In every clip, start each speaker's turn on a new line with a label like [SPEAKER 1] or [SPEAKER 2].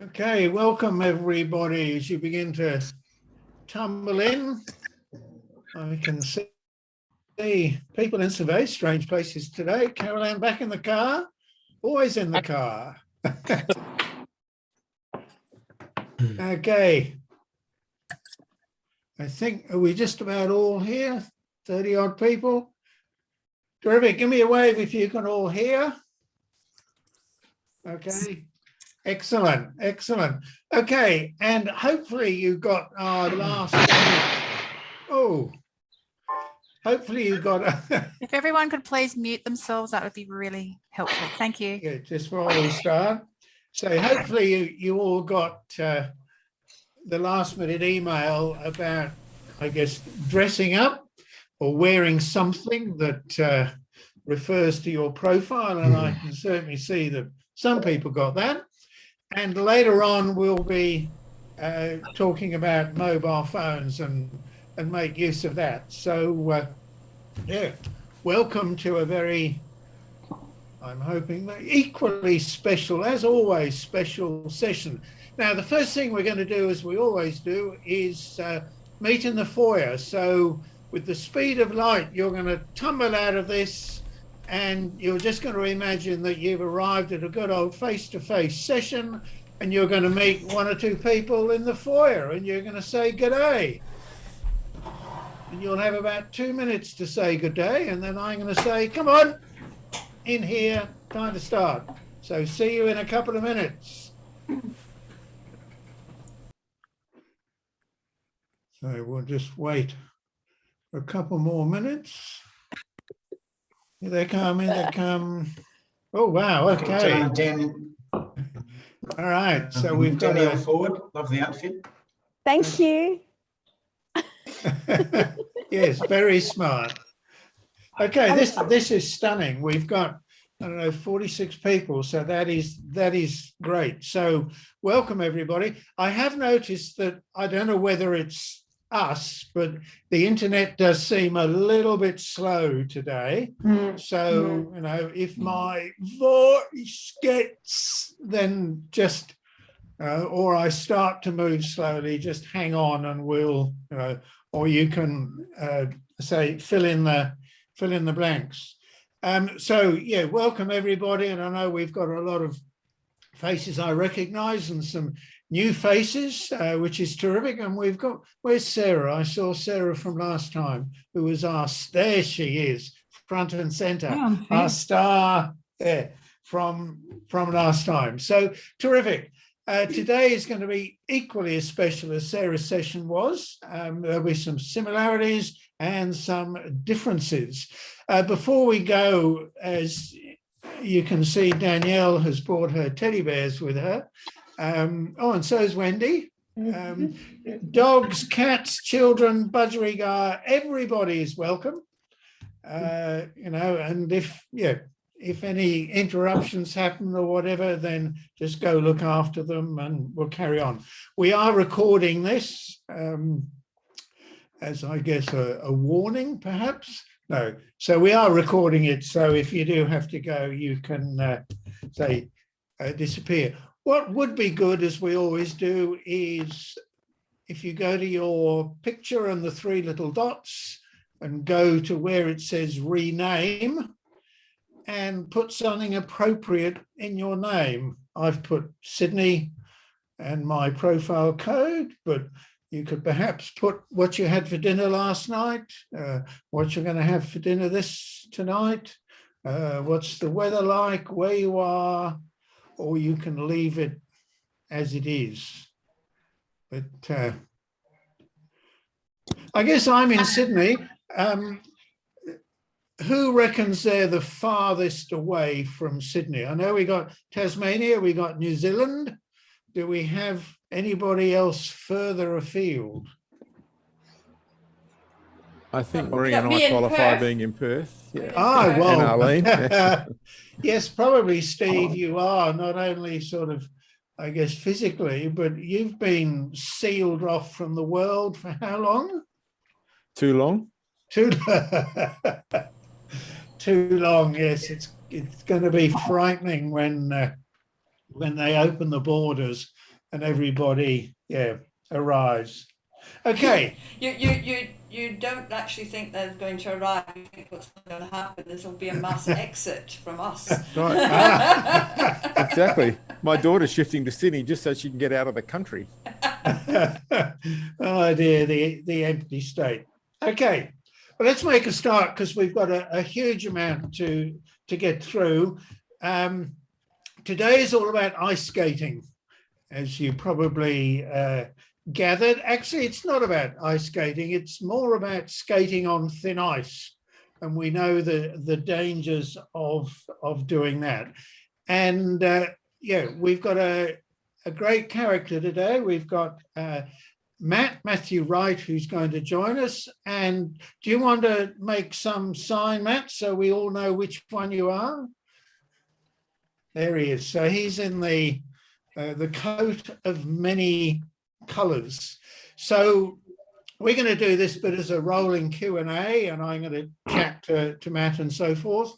[SPEAKER 1] Okay, welcome everybody. As you begin to tumble in, I can see people in some very strange places today. Caroline back in the car, always in the car. Okay, I think, are we just about all here? 30 odd people. Terrific, give me a wave if you can all hear. Okay. Excellent, excellent. Okay, and hopefully you got our last. Hopefully you got.
[SPEAKER 2] If everyone could please mute themselves, that would be really helpful. Thank you.
[SPEAKER 1] Yeah, just before we start. So hopefully you all got the last minute email about, I guess, dressing up or wearing something that refers to your profile, and I can certainly see that some people got that. And later on, we'll be talking about mobile phones and make use of that. So, yeah, welcome to a very, I'm hoping, equally special, as always, special session. Now, the first thing we're going to do, as we always do, is meet in the foyer. So, with the speed of light, you're going to tumble out of this, and you're just going to imagine that you've arrived at a good old face-to-face session, and you're going to meet one or two people in the foyer, and you're going to say good day. And you'll have about 2 minutes to say good day, and then I'm going to say, come on, in here, time to start. So see you in a couple of minutes. So we'll just wait for a couple more minutes. Here they come, here they come. Oh, wow, okay.
[SPEAKER 3] Dan,
[SPEAKER 1] All right, so we've got
[SPEAKER 3] Danielle Ford, love the outfit.
[SPEAKER 4] Thank you.
[SPEAKER 1] Yes, very smart. Okay, this is stunning. We've got, I don't know, 46 people, so that is great. So welcome everybody. I have noticed that, I don't know whether it's us, but the internet does seem a little bit slow today. So, you know, if my voice gets, then just, or I start to move slowly, just hang on and we'll, or you can say, fill in the blanks. So yeah, welcome everybody. And I know we've got a lot of faces I recognize and some new faces, which is terrific. And we've got, where's Sarah? I saw Sarah from last time, who was asked, there she is, front and center, our star there from last time. So terrific. Today is going to be equally as special as Sarah's session was. There'll be some similarities and some differences. Before we go, as you can see, Danielle has brought her teddy bears with her. Oh, and so is Wendy. Dogs, cats, children, budgerigar, everybody is welcome. And if any interruptions happen or whatever, then just go look after them and we'll carry on. We are recording this as, I guess, a warning, perhaps. No, so we are recording it. So if you do have to go, you can disappear. What would be good, as we always do, is if you go to your picture and the three little dots and go to where it says rename and put something appropriate in your name. I've put Sydney and my profile code, but you could perhaps put what you had for dinner last night, what you're going to have for dinner tonight, what's the weather like, where you are, or you can leave it as it is. But I guess I'm in Sydney. Who reckons they're the farthest away from Sydney? I know we got Tasmania, we got New Zealand. Do we have anybody else further afield?
[SPEAKER 5] I think Marie and I qualify being in Perth. Yeah.
[SPEAKER 1] Oh, well.
[SPEAKER 5] And Arlene.
[SPEAKER 1] Yes, probably, Steve, you are not only sort of, I guess, physically, but you've been sealed off from the world for how long?
[SPEAKER 5] Too long?
[SPEAKER 1] Too long, yes. It's going to be frightening when they open the borders and everybody, yeah, arrives. Okay.
[SPEAKER 4] You don't actually think they're going to arrive. You think what's going to happen is there'll be a mass exit from us.
[SPEAKER 5] Right. Exactly. My daughter's shifting to Sydney just so she can get out of the country.
[SPEAKER 1] Oh dear, the empty state. Okay, well, let's make a start because we've got a huge amount to get through. Today is all about ice skating, as you probably gathered. Actually, it's not about ice skating. It's more about skating on thin ice. And we know the dangers of doing that. And yeah, we've got a great character today. We've got Matthew Wright, who's going to join us. And do you want to make some sign, Matt, so we all know which one you are? There he is. So he's in the coat of many colours. So we're going to do this bit as a rolling Q&A, and I'm going to chat to Matt and so forth.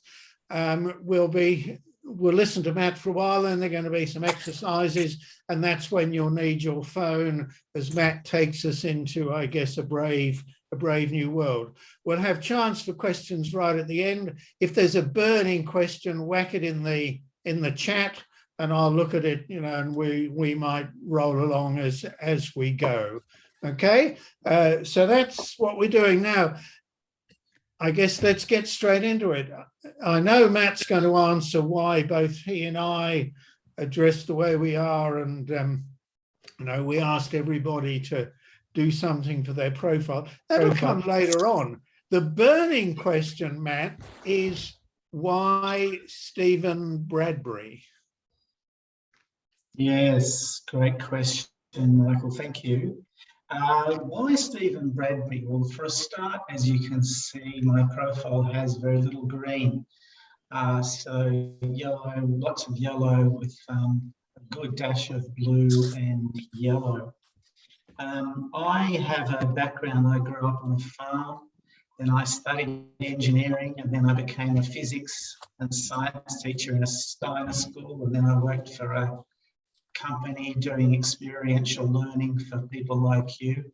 [SPEAKER 1] We'll listen to Matt for a while, and there are going to be some exercises, and that's when you'll need your phone as Matt takes us into, I guess, a brave new world. We'll have chance for questions right at the end. If there's a burning question, whack it in the chat, and I'll look at it, and we might roll along as we go. Okay, so that's what we're doing now. I guess let's get straight into it. I know Matt's going to answer why both he and I are dressed the way we are, and we asked everybody to do something for their profile. That'll come later on. The burning question, Matt, is why Stephen Bradbury?
[SPEAKER 3] Yes, great question, Michael. Thank you. Why Stephen Bradbury? Well, for a start, as you can see, my profile has very little green. So yellow, lots of yellow with a good dash of blue and yellow. I have a background. I grew up on a farm, then I studied engineering, and then I became a physics and science teacher in a Steiner school, and then I worked for a company doing experiential learning for people like you.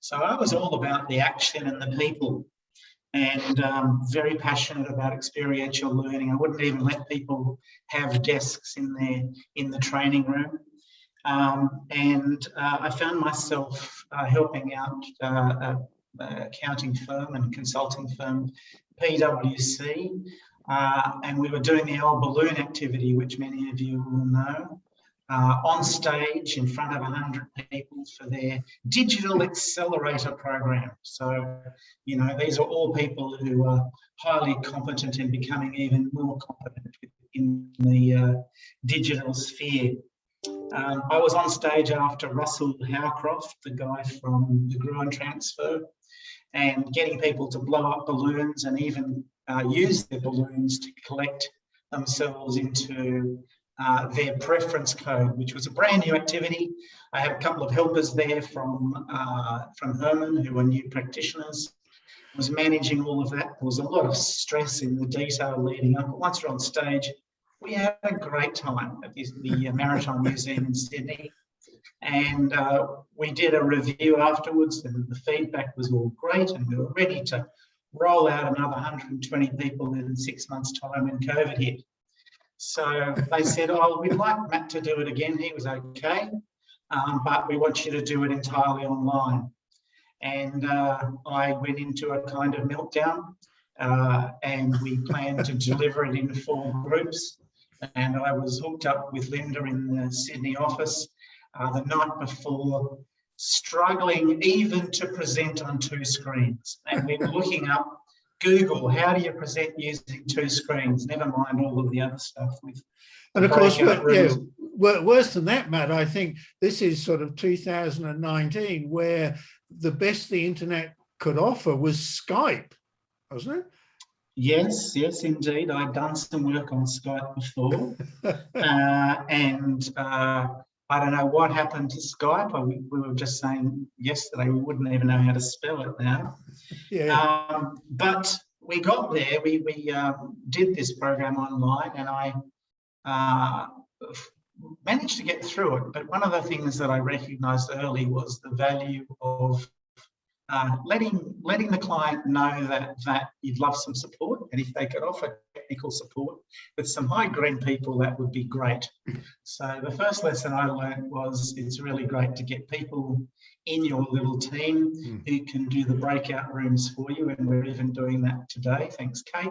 [SPEAKER 3] So I was all about the action and the people, and very passionate about experiential learning. I wouldn't even let people have desks in the training room. I found myself helping out an accounting firm and consulting firm, PwC, and we were doing the old balloon activity, which many of you will know. On stage in front of 100 people for their digital accelerator program. So, these are all people who are highly competent in becoming even more competent in the digital sphere. I was on stage after Russell Howcroft, the guy from the Gruen Transfer, and getting people to blow up balloons and even use their balloons to collect themselves into their preference code, which was a brand new activity. I had a couple of helpers there from Herman, who were new practitioners. I was managing all of that. There was a lot of stress in the detail leading up. But once we're on stage, we had a great time at the Maritime Museum in Sydney. And we did a review afterwards, and the feedback was all great, and we were ready to roll out another 120 people in 6 months' time when COVID hit. So they said, oh, we'd like Matt to do it again. He was okay, but we want you to do it entirely online. And I went into a kind of meltdown, and we planned to deliver it in 4 groups. And I was hooked up with Linda in the Sydney office the night before, struggling even to present on 2 screens. And we were looking up Google, how do you present using 2 screens? Never mind all of the other stuff.
[SPEAKER 1] And of course, worse than that, Matt, I think this is sort of 2019, where the best the internet could offer was Skype, wasn't it?
[SPEAKER 3] Yes, indeed. I'd done some work on Skype before. I don't know what happened to Skype. We were just saying yesterday we wouldn't even know how to spell it now. Yeah. But we got there. We did this program online, and I managed to get through it. But one of the things that I recognised early was the value of letting the client know that you'd love some support, and if they could offer technical support with some high-green people, that would be great. So the first lesson I learned was it's really great to get people in your little team who can do the breakout rooms for you, and we're even doing that today, thanks Kate.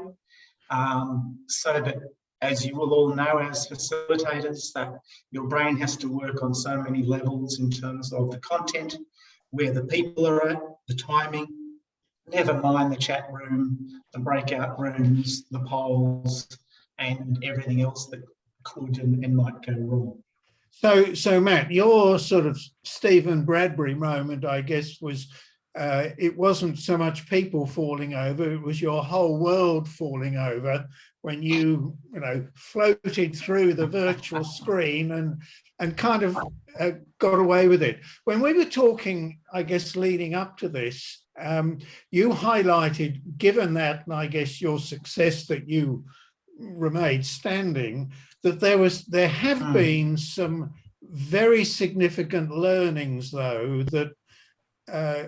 [SPEAKER 3] So that, as you will all know as facilitators, that your brain has to work on so many levels in terms of the content, where the people are at, the timing, never mind the chat room, the breakout rooms, the polls, and everything else that could and might go wrong.
[SPEAKER 1] So Matt, your sort of Stephen Bradbury moment, I guess, was it wasn't so much people falling over, it was your whole world falling over when you floated through the virtual screen and kind of got away with it. When we were talking, I guess, leading up to this, you highlighted, given that, and I guess your success that you remained standing, that there have been some very significant learnings, though, that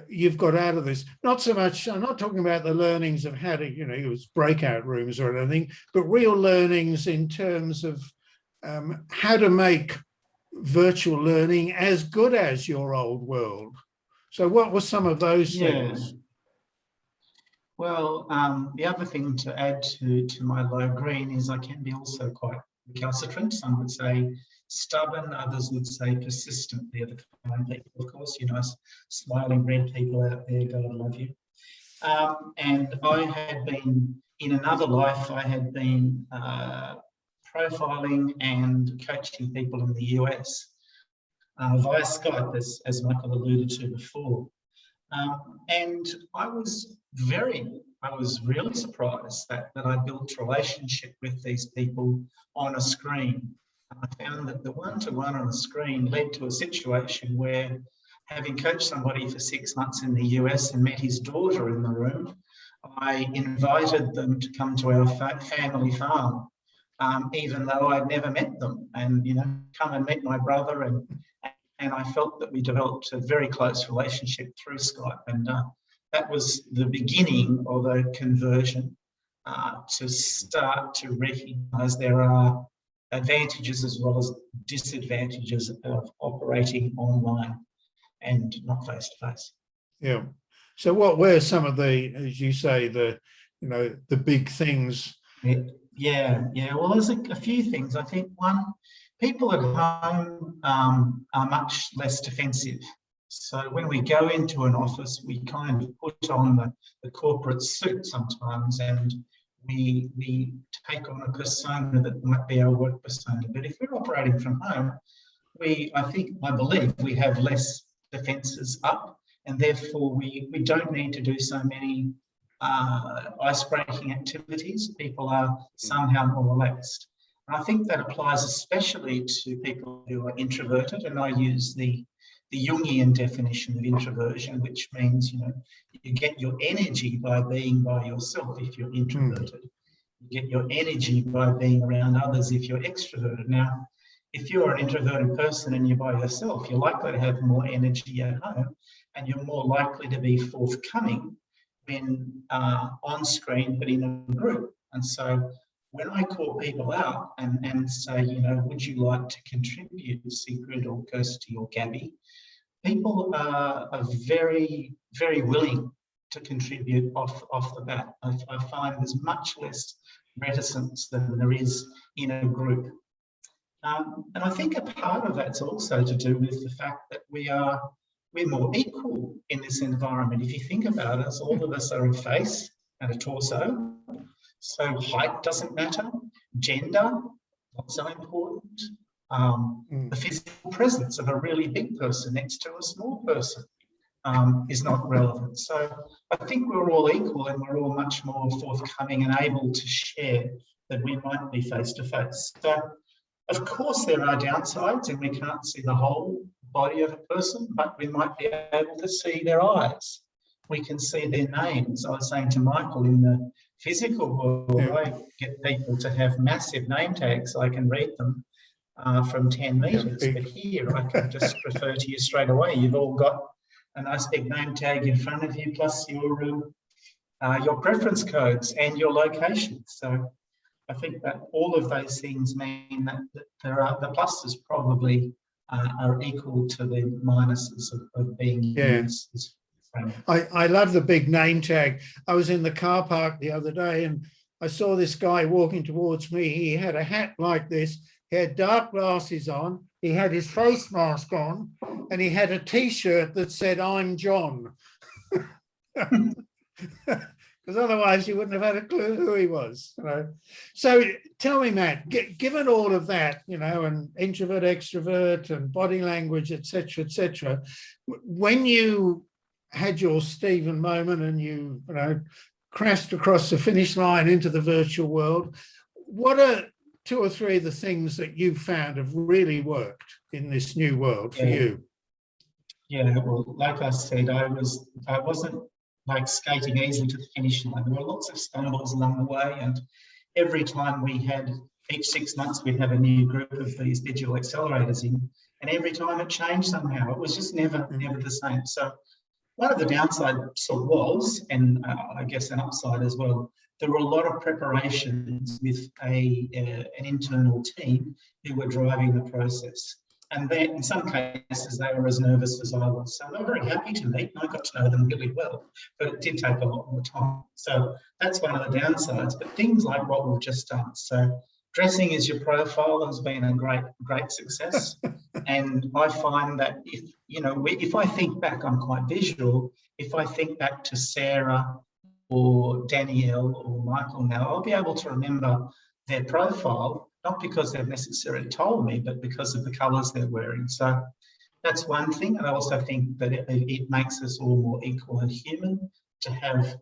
[SPEAKER 1] you've got out of this. Not so much, I'm not talking about the learnings of how to, use breakout rooms or anything, but real learnings in terms of how to make virtual learning as good as your old world. So what were some of those things?
[SPEAKER 3] Well, the other thing to add to my low green is I can be also quite recalcitrant. Some would say stubborn, others would say persistent. They're the kind people, of course, smiling red people out there, God love you. And I had been, in another life, I had been profiling and coaching people in the US via Skype, as Michael alluded to before. And I was really surprised that I built a relationship with these people on a screen. I found that the one-to-one on a screen led to a situation where, having coached somebody for 6 months in the US and met his daughter in the room, I invited them to come to our family farm, even though I'd never met them, and come and meet my brother, and I felt that we developed a very close relationship through Skype, and that was the beginning of a conversion to start to recognise there are advantages as well as disadvantages of operating online and not face to face.
[SPEAKER 1] Yeah. So what were some of the, as you say, the big things?
[SPEAKER 3] Yeah. Well, there's a few things. I think one, people at home are much less defensive. So when we go into an office, we kind of put on the corporate suit sometimes, and we take on a persona that might be our work persona. But if we're operating from home, I believe we have less defences up, and therefore we don't need to do so many ice-breaking activities. People are somehow more relaxed. And I think that applies especially to people who are introverted, and I use the Jungian definition of introversion, which means, you get your energy by being by yourself if you're introverted. You get your energy by being around others if you're extroverted. Now, if you're an introverted person and you're by yourself, you're likely to have more energy at home, and you're more likely to be forthcoming when on screen, but in a group. And so when I call people out and say, would you like to contribute, Sigrid or Kirsty or Gabby, people are very, very willing to contribute off the bat. I find there's much less reticence than there is in a group. And I think a part of that's also to do with the fact that we're more equal in this environment. If you think about us, all of us are a face and a torso. So height doesn't matter, gender, not so important. The physical presence of a really big person next to a small person is not relevant. So I think we're all equal, and we're all much more forthcoming and able to share than we might be face to face. So of course there are downsides, and we can't see the whole body of a person, but we might be able to see their eyes. We can see their names. I was saying to Michael, in the physical world, I get people to have massive name tags so I can read them. from 10 metres.
[SPEAKER 1] big.
[SPEAKER 3] But here I can just refer to you straight away. You've all got a nice big name tag in front of you, plus your preference codes and your location. So I think that all of those things mean that there are the pluses probably are equal to the minuses of being used as framework.
[SPEAKER 1] I love the big name tag. I was in the car park the other day and I saw this guy walking towards me. He had a hat like this. He had dark glasses on. He had his face mask on and he had a T-shirt that said, "I'm John." Because otherwise you wouldn't have had a clue who he was. You know? So tell me, Matt, given all of that, you know, and introvert, extrovert, and body language, etc., when you had your Stephen moment and you know, crashed across the finish line into the virtual world, what are 2 or 3 of the things that you found have really worked in this new world for you?
[SPEAKER 3] Yeah, well, like I said, I wasn't like skating easily to the finish line. There were lots of stumbles along the way, and every time each 6 months, we'd have a new group of these digital accelerators in, and every time it changed somehow. It was just never the same. So one of the downsides was, and I guess an upside as well, there were a lot of preparations with an internal team who were driving the process. And then in some cases, they were as nervous as I was. So they were very happy to meet, and I got to know them really well, but it did take a lot more time. So that's one of the downsides, but things like what we've just done. So dressing as your profile has been a great success. And I find that if I think back, I'm quite visual. If I think back to Sarah or Danielle or Michael now, I'll be able to remember their profile, not because they've necessarily told me, but because of the colours they're wearing. So that's one thing. And I also think that it makes us all more equal and human to have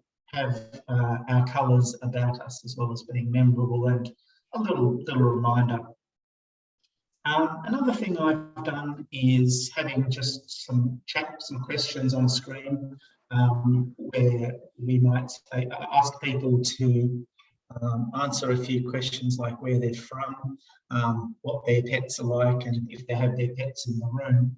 [SPEAKER 3] our colours about us, as well as being memorable and a little reminder. Another thing I've done is having just some questions on screen where we might ask people to answer a few questions like where they're from, what their pets are like, and if they have their pets in the room.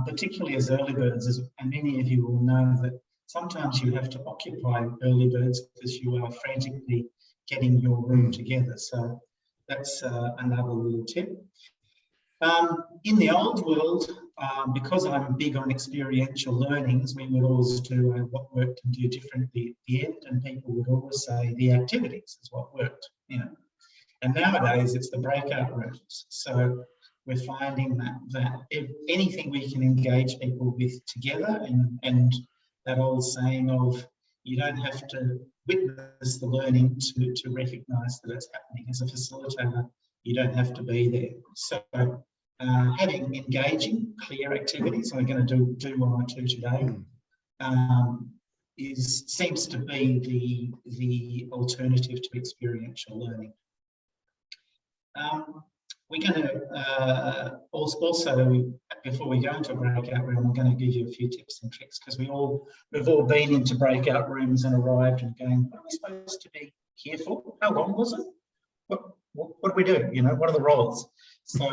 [SPEAKER 3] Particularly as early birds, and many of you will know that sometimes you have to occupy early birds because you are frantically getting your room together. So that's another little tip. In the old world, because I'm big on experiential learnings, we would always do what worked and do differently at the end, and people would always say the activities is what worked, you know. And nowadays it's the breakout rooms. So we're finding that if anything we can engage people with together, and that old saying of you don't have to witness the learning to recognise that it's happening. As a facilitator, you don't have to be there. So having engaging, clear activities, and we're going to do one or two today, seems to be the alternative to experiential learning. We're going to also, before we go into a breakout room, I'm going to give you a few tips and tricks, because we've all been into breakout rooms and arrived and going, what are we supposed to be here for? How long was it? What do we do? You know, what are the roles? So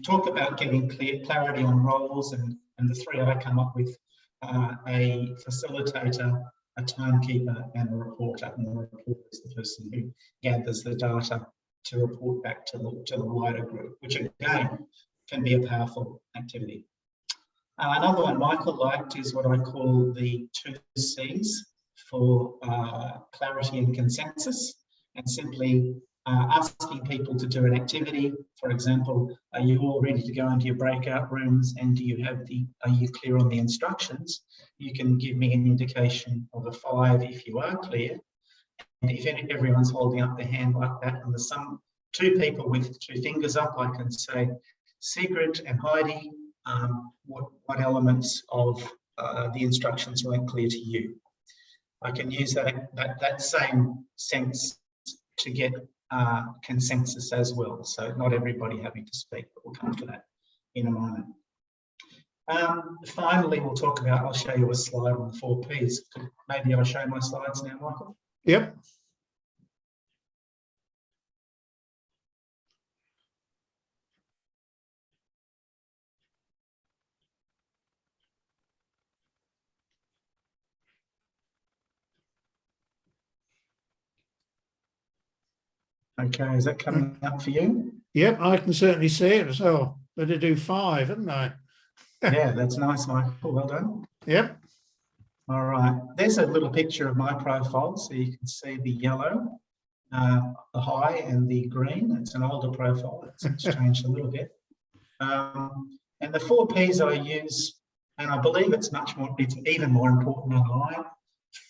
[SPEAKER 3] talk about getting clarity on roles, and the 3 I come up with are a facilitator, a timekeeper, and a reporter. And the reporter is the person who gathers the data to report back to the wider group, which again can be a powerful activity. Another one Michael liked is what I call the 2 C's for clarity and consensus, and simply asking people to do an activity. For example, are you all ready to go into your breakout rooms, and are you clear on the instructions? You can give me an indication of a 5 if you are clear. And if everyone's holding up their hand like that, and there's some 2 people with 2 fingers up, I can say, Sigrid and Heidi, what elements of the instructions weren't clear to you? I can use that same sense to get consensus as well. So not everybody having to speak, but we'll come to that in a moment. Finally, I'll show you a slide on the 4 Ps. Maybe I'll show my slides now, Michael.
[SPEAKER 1] Yep.
[SPEAKER 3] Okay, is that coming up for you?
[SPEAKER 1] Yep, I can certainly see it as well. Better do 5, haven't I?
[SPEAKER 3] Yeah, that's nice, Michael. Well done.
[SPEAKER 1] Yep.
[SPEAKER 3] All right. There's a little picture of my profile, so you can see the yellow, the high, and the green. It's an older profile. It's changed a little bit. And the 4 Ps I use, and I believe it's even more important online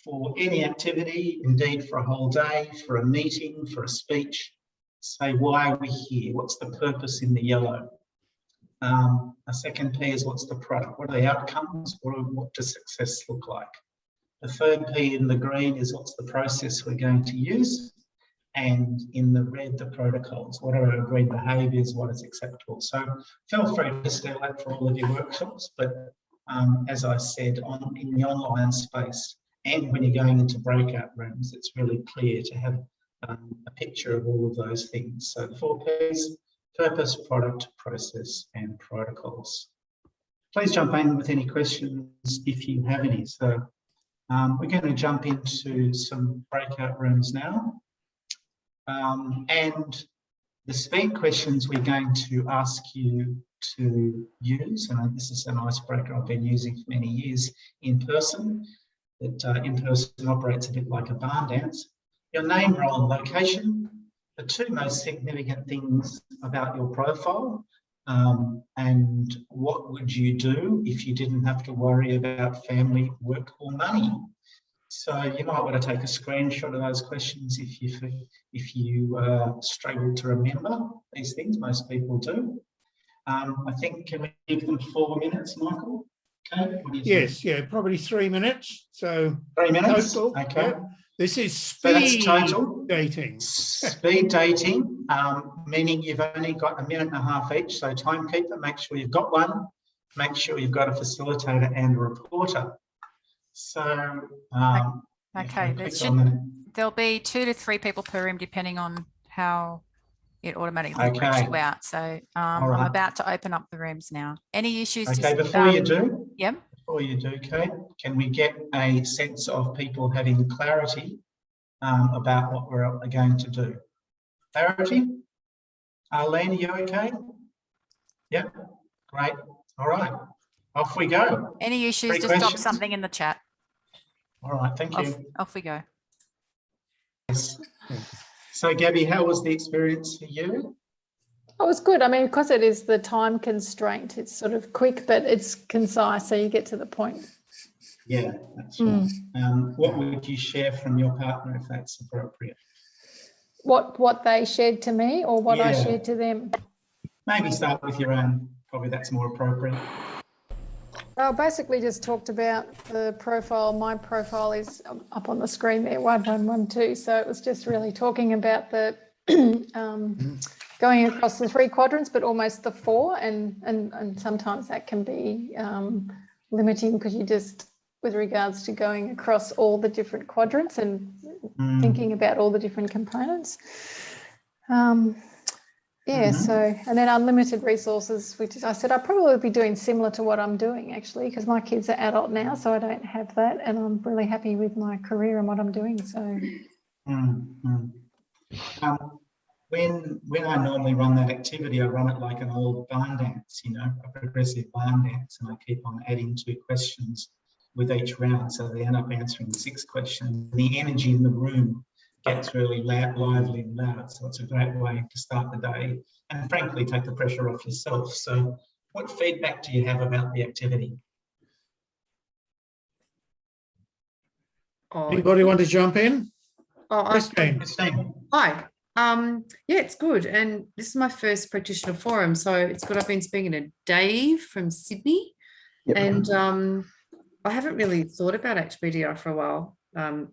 [SPEAKER 3] for any activity, indeed for a whole day, for a meeting, for a speech. Say, why are we here? What's the purpose in the yellow? A second P is what's the product? What are the outcomes? What does success look like? The third P in the green is what's the process we're going to use? And in the red, the protocols. What are our agreed behaviours? What is acceptable? So feel free to steal that for all of your workshops. But as I said, in the online space and when you're going into breakout rooms, it's really clear to have a picture of all of those things. So the 4 Ps: purpose, product, process, and protocols. Please jump in with any questions if you have any. So we're going to jump into some breakout rooms now. And the speed questions we're going to ask you to use, and this is an icebreaker I've been using for many years in person, that in person operates a bit like a barn dance. Your name, role, and location, the 2 most significant things about your profile, and what would you do if you didn't have to worry about family, work, or money? So you might want to take a screenshot of those questions if you struggle to remember these things. Most people do. I think, can we give them 4 minutes, Michael? Okay. What do you think?
[SPEAKER 1] Yes, yeah, probably 3 minutes. So
[SPEAKER 3] 3 minutes.
[SPEAKER 1] total.
[SPEAKER 3] Okay.
[SPEAKER 1] Yep. This is
[SPEAKER 3] So that's
[SPEAKER 1] speed
[SPEAKER 3] total.
[SPEAKER 1] dating.
[SPEAKER 3] Speed dating, meaning you've only got 1.5 minutes each. So timekeeper, make sure you've got one. Make sure you've got a facilitator and a reporter. So
[SPEAKER 2] Okay, there'll be 2 to 3 people per room, depending on how it automatically breaks you out. So I'm about to open up the rooms now. Any issues?
[SPEAKER 3] Okay, before you do, Kate, can we get a sense of people having clarity about what we're going to do? Clarity? Arlene, are you okay? Yep, great. All right, off we go.
[SPEAKER 2] Any issues, just drop something in the chat.
[SPEAKER 3] All right, thank you.
[SPEAKER 2] Off we go.
[SPEAKER 3] Yes. So, Gabby, how was the experience for you?
[SPEAKER 6] Oh, it was good. I mean, because it is the time constraint, it's sort of quick, but it's concise, so you get to the point.
[SPEAKER 3] Yeah, that's right. What would you share from your partner if that's appropriate?
[SPEAKER 6] What they shared to me, or what I shared to them?
[SPEAKER 3] Maybe start with your own. Probably that's more appropriate.
[SPEAKER 6] I basically just talked about the profile. My profile is up on the screen there, 1112. So it was just really talking about the going across the 3 quadrants, but almost the 4, and sometimes that can be limiting, because you just, with regards to going across all the different quadrants and thinking about all the different components. So, and then unlimited resources, which is, I said I'd probably be doing similar to what I'm doing, actually, because my kids are adult now, so I don't have that, and I'm really happy with my career and what I'm doing. So, when I normally run that activity, I run it like an old barn dance, you know, a progressive barn dance, and I keep on adding 2 questions with each round, so they end up answering 6 questions. The energy in the room gets really lively and loud, so it's a great way to start the day and frankly take the pressure off yourself. So what feedback do you have about the activity?
[SPEAKER 1] Anybody want to jump in?
[SPEAKER 3] Christine.
[SPEAKER 7] Hi. Yeah, it's good, and this is my first practitioner forum, so it's good. I've been speaking to Dave from Sydney, and I haven't really thought about HBDI for a while,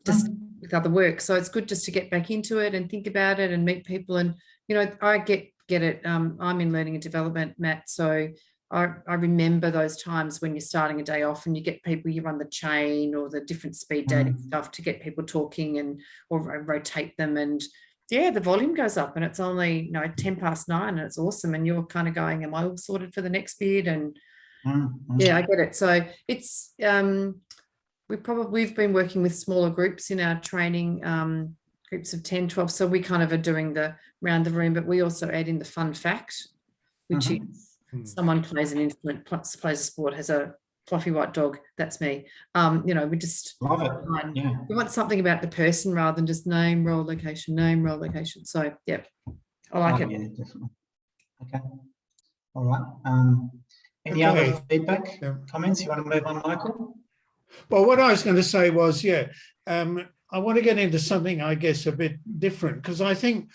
[SPEAKER 7] just with other work. So it's good just to get back into it and think about it and meet people. And, you know, I get it. I'm in learning and development, Matt. So I remember those times when you're starting a day off and you get people, you run the chain or the different speed dating stuff to get people talking or rotate them. And yeah, the volume goes up and it's only, 10:09 and it's awesome. And you're kind of going, am I all sorted for the next bit? And yeah, I get it. So it's, we've been working with smaller groups in our training groups of 10, 12. So we kind of are doing the round the room, but we also add in the fun fact, which is someone plays an instrument, plays a sport, has a fluffy white dog. That's me. You know, we just
[SPEAKER 3] Love it. Yeah.
[SPEAKER 7] we want something about the person rather than just name, role, location, name, role, location. So yeah, I like it.
[SPEAKER 3] Yeah, definitely. Okay. All right. Any other feedback, comments? You want to move on, Michael?
[SPEAKER 1] Well, what I was going to say was, I want to get into something, I guess, a bit different, because I think,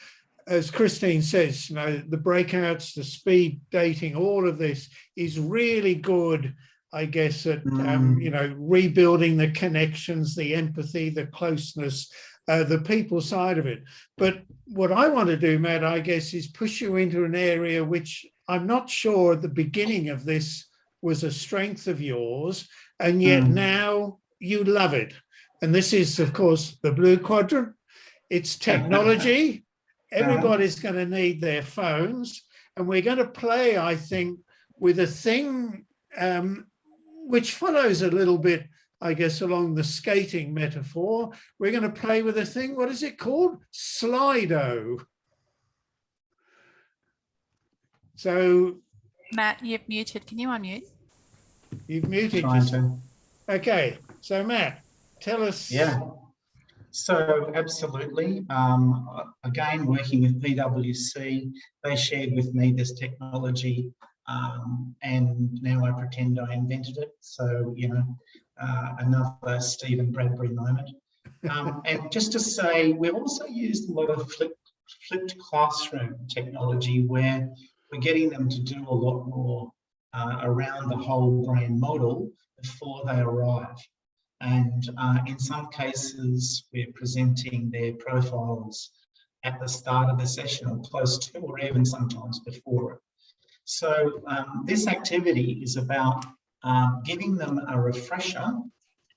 [SPEAKER 1] as Christine says, you know, the breakouts, the speed dating, all of this is really good, I guess, at, you know, rebuilding the connections, the empathy, the closeness, the people side of it. But what I want to do, Matt, I guess, is push you into an area which I'm not sure at the beginning of this was a strength of yours, and yet now you love it. And this is, of course, the Blue Quadrant. It's technology. Everybody's going to need their phones. And we're going to play, I think, with a thing which follows a little bit, I guess, along the skating metaphor. We're going to play with a thing, what is it called? Slido. So,
[SPEAKER 2] Matt, you've muted. Can you unmute?
[SPEAKER 1] You've muted. Okay, so Matt, tell us.
[SPEAKER 3] Yeah. So absolutely. Again, working with PwC, they shared with me this technology, and now I pretend I invented it. So, you know, another Stephen Bradbury moment. And just to say, we've also used a lot of flipped classroom technology where we're getting them to do a lot more around the whole brain model before they arrive. And in some cases, we're presenting their profiles at the start of the session or close to, or even sometimes before it. So this activity is about giving them a refresher,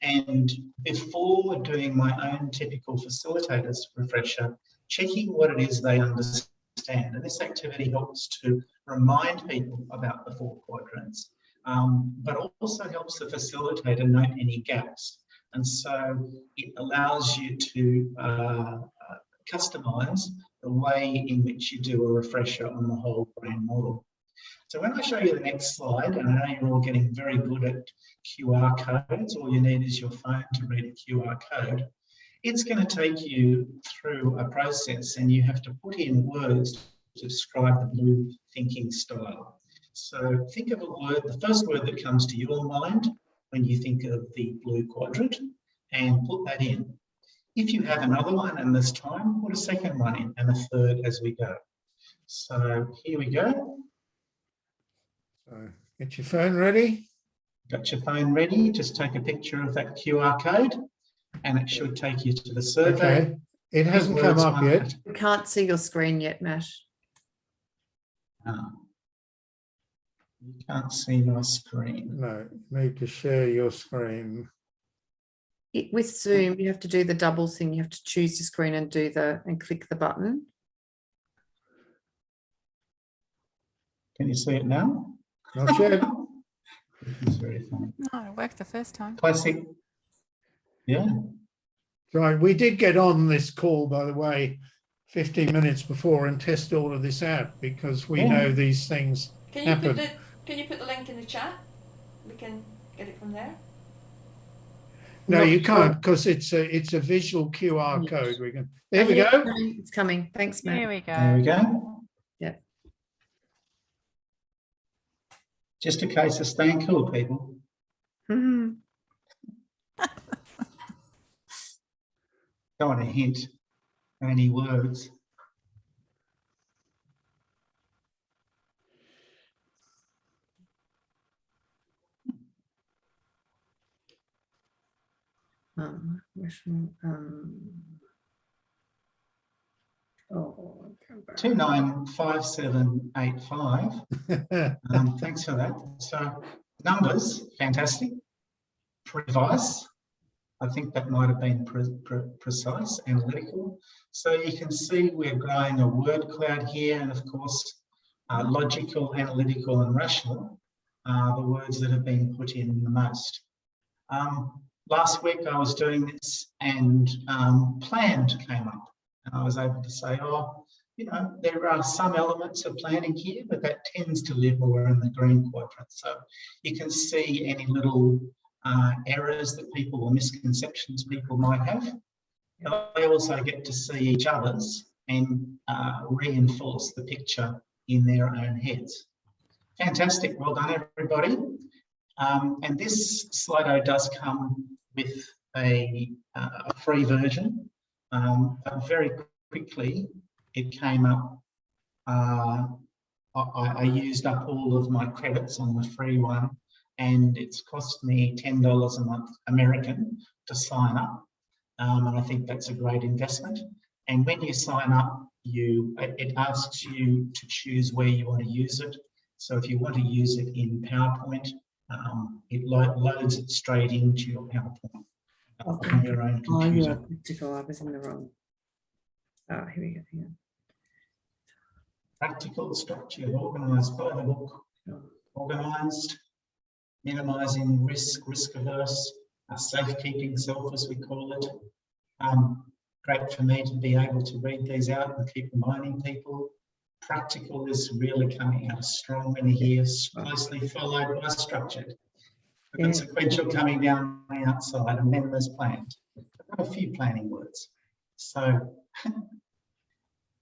[SPEAKER 3] and before doing my own typical facilitator's refresher, checking what it is they understand. And this activity helps to remind people about the 4 quadrants, but also helps the facilitator note any gaps. And so it allows you to customize the way in which you do a refresher on the whole brain model. So when I show you the next slide, and I know you're all getting very good at QR codes, all you need is your phone to read a QR code. It's going to take you through a process, and you have to put in words to describe the blue thinking style. So think of a word, the first word that comes to your mind when you think of the blue quadrant, and put that in. If you have another one, and this time, put a second one in, and a third as we go. So here we go.
[SPEAKER 1] So get your phone ready.
[SPEAKER 3] Got your phone ready. Just take a picture of that QR code, and it should take you to the survey.
[SPEAKER 1] Okay. It hasn't come up yet.
[SPEAKER 7] We can't see your screen yet, Matt.
[SPEAKER 3] You can't see my screen.
[SPEAKER 1] No, need to share your screen.
[SPEAKER 7] With Zoom, you have to do the double thing. You have to choose your screen and and click the button.
[SPEAKER 3] Can you see it now?
[SPEAKER 1] Not yet.
[SPEAKER 3] It's very funny.
[SPEAKER 2] No, it worked the first time.
[SPEAKER 3] Classic. Yeah.
[SPEAKER 1] Right, we did get on this call, by the way, 15 minutes before and test all of this out, because we know these things happen.
[SPEAKER 4] Can you put the link in the chat? We can get it from there.
[SPEAKER 1] No, you can't, because it's a visual QR code. We can. There we go.
[SPEAKER 7] It's coming. Thanks, Matt.
[SPEAKER 2] Here we go.
[SPEAKER 3] There we go.
[SPEAKER 7] Yeah.
[SPEAKER 3] Just a case of staying cool, people.
[SPEAKER 7] Mhm.
[SPEAKER 3] Don't want to hint at any words.
[SPEAKER 7] Oh, come back.
[SPEAKER 3] 295785. Thanks for that. So numbers, fantastic. Precise. I think that might have been precise, analytical. So you can see we're growing a word cloud here, and of course, logical, analytical, and rational are the words that have been put in the most. Last week I was doing this, and planned came up.
[SPEAKER 6] And I was able to say, oh, you know, there are some elements of planning here, but that tends to live more in the green quadrant. So you can see any little errors that people or misconceptions people might have. They also get to see each other's and reinforce the picture in their own heads. Fantastic, well done everybody. And this Slido does come with a free version, but very quickly it came up. I used up all of my credits on the free one, and it's cost me $10 a month American to sign up. And I think that's a great investment. And when you sign up, it asks you to choose where you want to use it. So if you want to use it in PowerPoint, it loads it straight into your PowerPoint on your own computer.
[SPEAKER 7] Oh, practical. I was in the wrong. Oh, here we go. Hang on.
[SPEAKER 6] Practical, structured, organised, by the book, organised, minimising risk, risk averse, safekeeping self, as we call it. Great for me to be able to read these out and keep reminding people. Practical is really coming out strong in here, closely followed by structured.
[SPEAKER 7] Yeah.
[SPEAKER 6] Sequential coming down the outside, and then there's planned. I've got a few planning words. So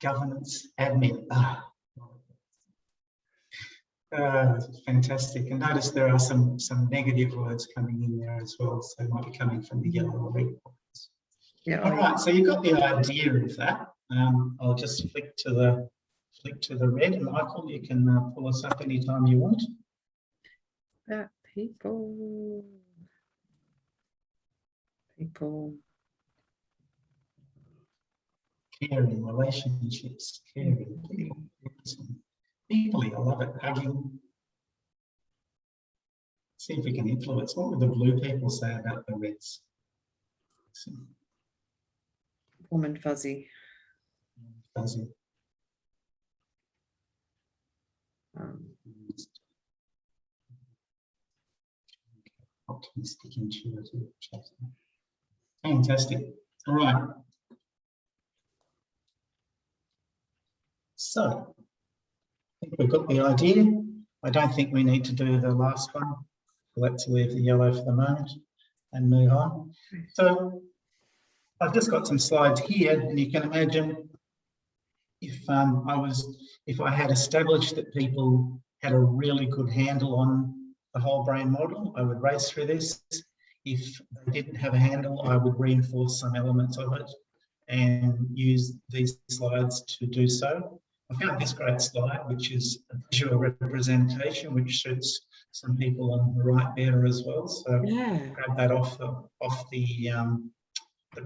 [SPEAKER 6] governance, admin. Fantastic. And notice there are some negative words coming in there as well. So they might be coming from the yellow or red points.
[SPEAKER 7] Yeah.
[SPEAKER 6] All right, so you've got the idea of that. I'll just flick to the red, and Michael, you can pull us up anytime you want.
[SPEAKER 7] About people.
[SPEAKER 6] Caring, relationships, caring, people, I love it, hugging. See if we can influence. What would the blue people say about the reds?
[SPEAKER 7] Warm and fuzzy.
[SPEAKER 6] Fuzzy. Optimistic, intuitive. Fantastic. All right. So, I think we've got the idea. I don't think we need to do the last one. Let's leave the yellow for the moment and move on. So, I've just got some slides here, and you can imagine if I had established that people had a really good handle on the whole brain model, I would race through this. If they didn't have a handle, I would reinforce some elements of it and use these slides to do so. I found this great slide, which is a visual representation, which suits some people on the right there as well. So
[SPEAKER 7] Yeah.
[SPEAKER 6] grab that off the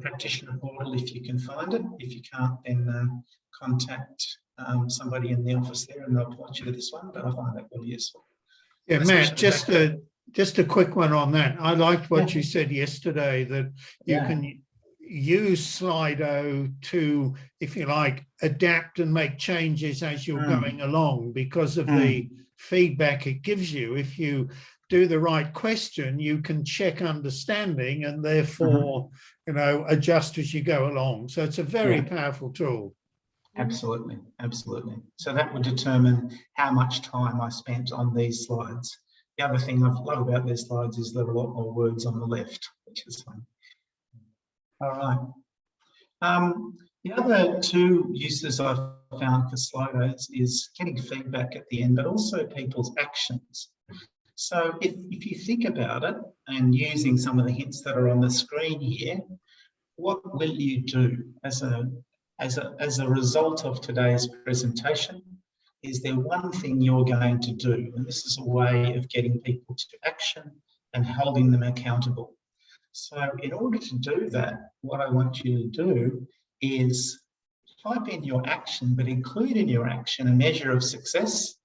[SPEAKER 6] practitioner portal if you can find it. If you can't, then contact somebody in the office there, and they'll point you to this one. But I find that really useful.
[SPEAKER 1] Yeah, Matt, just a quick one on that. I liked what you said yesterday, that you can use Slido to, if you like, adapt and make changes as you're going along because of the feedback it gives you. If you do the right question, you can check understanding and therefore, you know, adjust as you go along. So it's a very powerful tool.
[SPEAKER 6] Absolutely, absolutely. So that would determine how much time I spent on these slides. The other thing I love about these slides is there are a lot more words on the left, which is fun. All right. The other two uses I've found for Slidos is getting feedback at the end, but also people's actions. So if you think about it and using some of the hints that are on the screen here, what will you do as a result of today's presentation? Is there one thing you're going to do? And this is a way of getting people to action and holding them accountable. So in order to do that, what I want you to do is type in your action, but include in your action a measure of success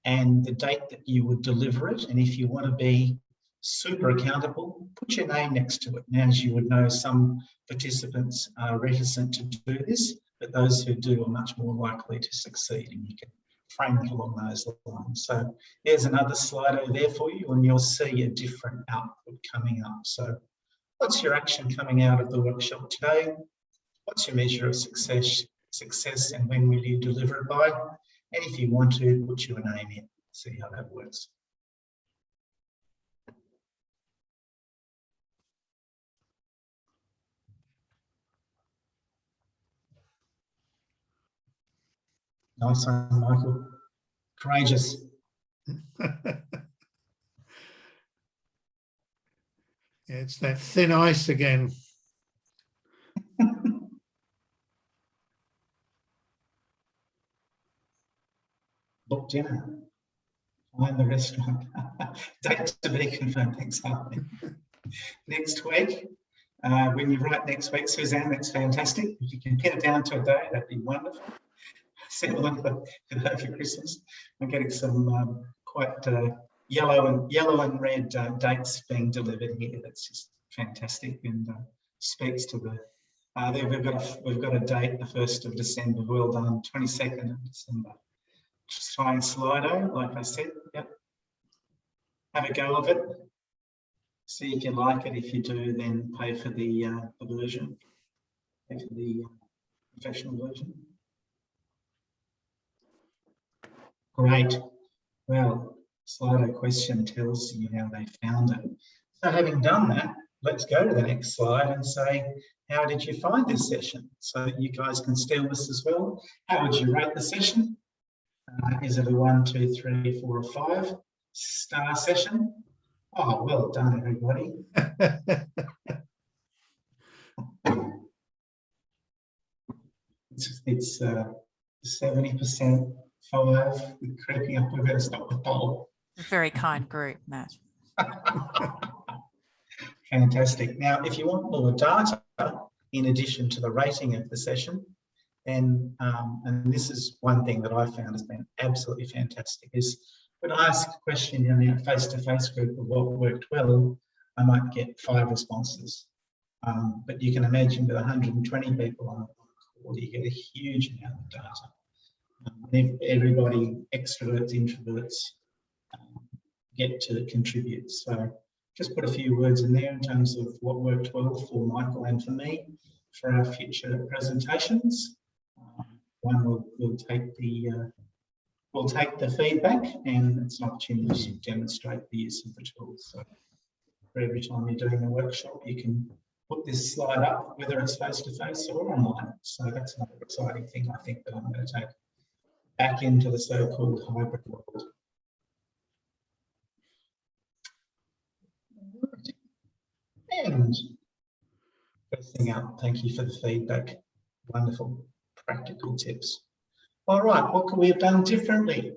[SPEAKER 6] and the date that you would deliver it. And if you want to be super accountable, put your name next to it. Now, as you would know, some participants are reticent to do this, but those who do are much more likely to succeed, and you can frame it along those lines. So there's another Slido there for you, and you'll see a different output coming up. So what's your action coming out of the workshop today? What's your measure of success, and when will you deliver it by? And if you want to, put your name in, see how that works. Nice one, Michael. Courageous.
[SPEAKER 1] Yeah, it's that thin ice again.
[SPEAKER 6] Book dinner. Find the restaurant. Date to be confirmed. Thanks, Harley. Next week, when you write next week, Suzanne, that's fantastic. If you can pin it down to a day, that'd be wonderful. Settle in for Christmas. I'm getting some quite yellow and red dates being delivered here. That's just fantastic and speaks to the. We've got a date, the 1st of December. Well done, 22nd of December. Just try and Slido, like I said. Yep. Have a go of it. See if you like it. If you do, then pay for the version. Pay for the professional version. Great. Well, Slido question tells you how they found it. So having done that, let's go to the next slide and say, how did you find this session? So that you guys can steal this as well. How would you rate the session? Is it a 1, 2, 3, 4, or 5 star session? Oh, well done, everybody. It's 70% 5, creeping up. We better stop the poll.
[SPEAKER 2] A very kind group, Matt.
[SPEAKER 6] Fantastic. Now, if you want more data in addition to the rating of the session, then, and this is one thing that I found has been absolutely fantastic, is when I ask a question in our face-to-face group of what worked well, I might get 5 responses. But you can imagine with 120 people on a call, you get a huge amount of data. Everybody, extroverts, introverts, get to contribute. So just put a few words in there in terms of what worked well for Michael and for me for our future presentations. One will take the feedback, and it's an opportunity to demonstrate the use of the tools. So for every time you're doing a workshop, you can put this slide up, whether it's face-to-face or online. So that's another exciting thing I think that I'm going to take back into the so-called hybrid world. And first thing out, thank you for the feedback. Wonderful practical tips. All right, what could we have done differently?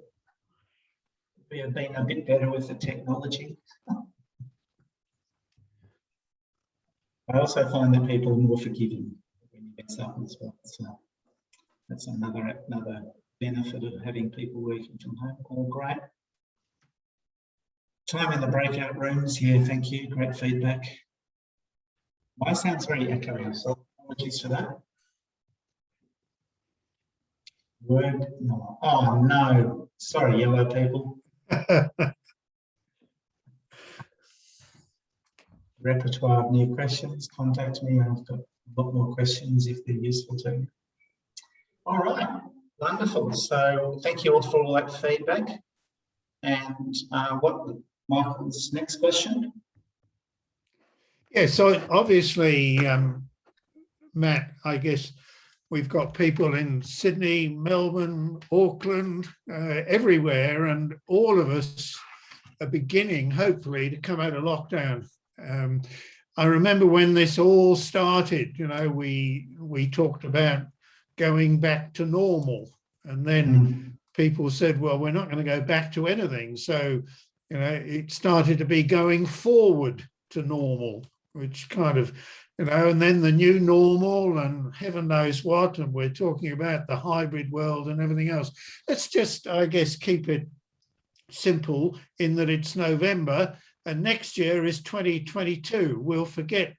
[SPEAKER 6] We have been a bit better with the technology. I also find that people are more forgiving when you mess up as well. So that's another benefit of having people working from home. All great. Time in the breakout rooms. Yeah, thank you. Great feedback. Mine sounds very echoey, so apologies for that. Word, no. Oh no, sorry, yellow people. Repertoire of new questions, contact me. I've got a lot more questions if they're useful to you. All right, wonderful. So thank you all for all that feedback. And what Michael's next question?
[SPEAKER 1] Yeah, so obviously, Matt, I guess we've got people in Sydney, Melbourne, Auckland, everywhere, and all of us are beginning, hopefully, to come out of lockdown. I remember when this all started, you know, we talked about going back to normal, and then people said, well, we're not going to go back to anything. So, you know, it started to be going forward to normal, which kind of, you know, and then the new normal and heaven knows what, and we're talking about the hybrid world and everything else. Let's just, I guess, keep it simple in that it's November and next year is 2022. We'll forget,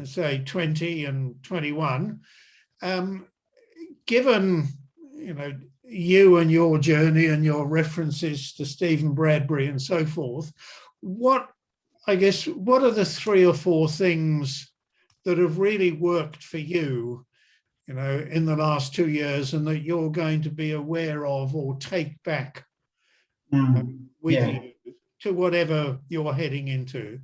[SPEAKER 1] say, 20 and 21. Given, you know, you and your journey and your references to Stephen Bradbury and so forth, what are the 3 or 4 things that have really worked for you you know, in the last 2 years, and that you're going to be aware of or take back with
[SPEAKER 6] Yeah.
[SPEAKER 1] you to whatever you're heading into?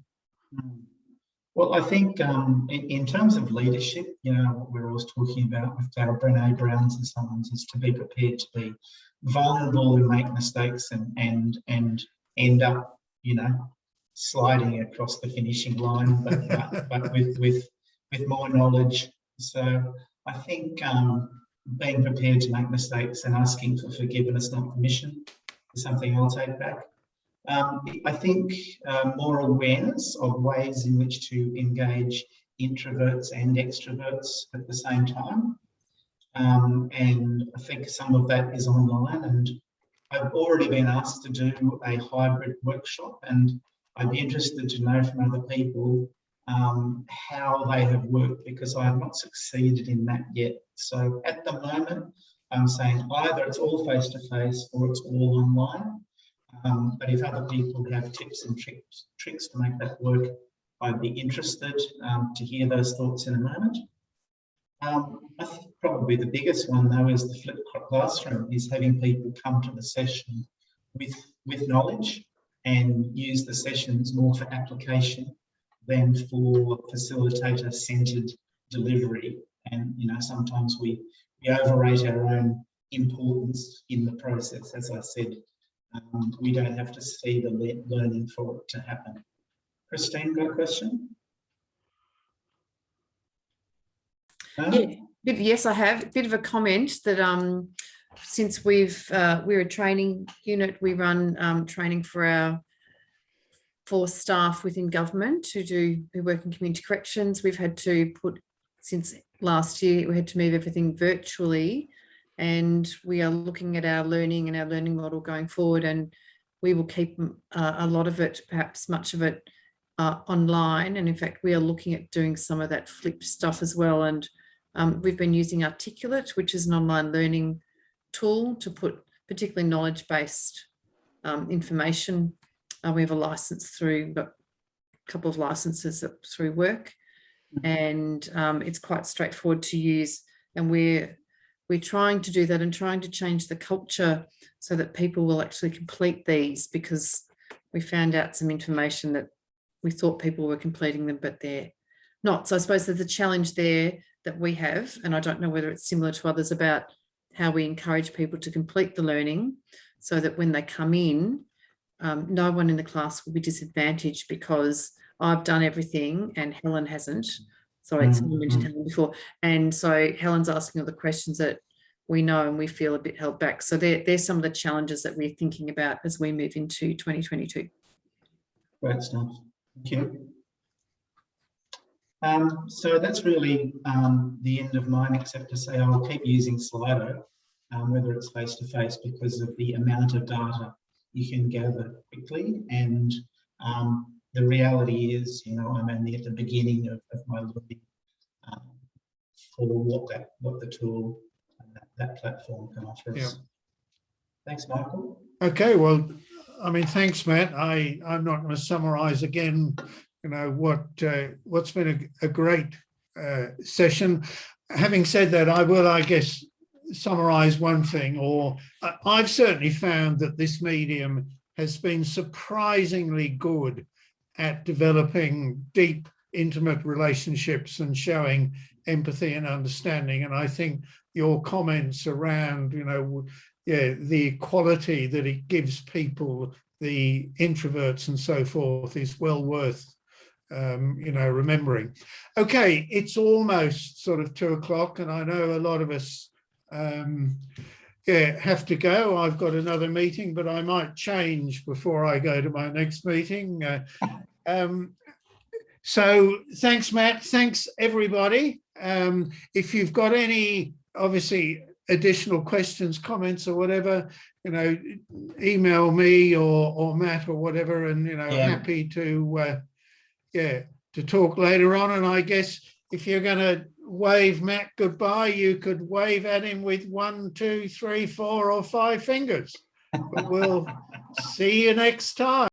[SPEAKER 6] Well, I think in terms of leadership, you know, what we're always talking about with our Brené Browns and so on, is to be prepared to be vulnerable and make mistakes and end up, you know, sliding across the finishing line, but with more knowledge. So I think being prepared to make mistakes and asking for forgiveness, not permission, is something I'll take back. I think more awareness of ways in which to engage introverts and extroverts at the same time. And I think some of that is online, and I've already been asked to do a hybrid workshop, and I'd be interested to know from other people how they have worked, because I have not succeeded in that yet. So at the moment, I'm saying either it's all face-to-face or it's all online. But if other people have tips and tricks to make that work, I'd be interested to hear those thoughts in a moment. I think probably the biggest one, though, is the flipped classroom, is having people come to the session with knowledge and use the sessions more for application than for facilitator-centered delivery. And, you know, sometimes we overrate our own importance in the process. As I said, we don't have to see the learning for it to happen. Christine, got a question?
[SPEAKER 7] Yeah, yes, I have a bit of a comment that since we're a training unit, we run training for staff within government who work in community corrections. We've had to since last year, we had to move everything virtually, and we are looking at our learning and our learning model going forward, and we will keep a lot of it, perhaps much of it, online. And in fact, we are looking at doing some of that flipped stuff as well. And we've been using Articulate, which is an online learning tool to put particularly knowledge-based information. We have a license through, but a couple of licenses through work, and it's quite straightforward to use. And we're trying to do that and trying to change the culture so that people will actually complete these, because we found out some information that we thought people were completing them, but they're not. So I suppose there's a challenge there that we have, and I don't know whether it's similar to others, about how we encourage people to complete the learning so that when they come in, no one in the class will be disadvantaged because I've done everything and Helen hasn't. Sorry, someone mentioned Helen before. And so Helen's asking all the questions that we know and we feel a bit held back. So there's some of the challenges that we're thinking about as we move into 2022.
[SPEAKER 6] Great stuff. Thank you. So that's really the end of mine, except to say I'll keep using Slido, whether it's face-to-face, because of the amount of data you can gather quickly. And the reality is, you know, I'm only at the beginning of my learning for what the tool and that platform can offer us.
[SPEAKER 1] Yeah.
[SPEAKER 6] Thanks, Michael.
[SPEAKER 1] Okay, well, I mean, thanks, Matt. I'm not going to summarise again, you know, what's been a great session. Having said that, I will, I guess, summarise one thing, or I've certainly found that this medium has been surprisingly good at developing deep, intimate relationships and showing empathy and understanding. And I think your comments around, you know, yeah, the equality that it gives people, the introverts and so forth, is well worth, you know, remembering. Okay, it's almost sort of 2 o'clock, and I know a lot of us have to go. I've got another meeting, but I might change before I go to my next meeting. So thanks, Matt. Thanks, everybody. If you've got any, obviously, additional questions, comments, or whatever, you know, email me or Matt or whatever, and, you know, happy to to talk later on. And I guess if you're going to wave Matt goodbye, you could wave at him with 1, 2, 3, 4, or 5 fingers. But we'll see you next time.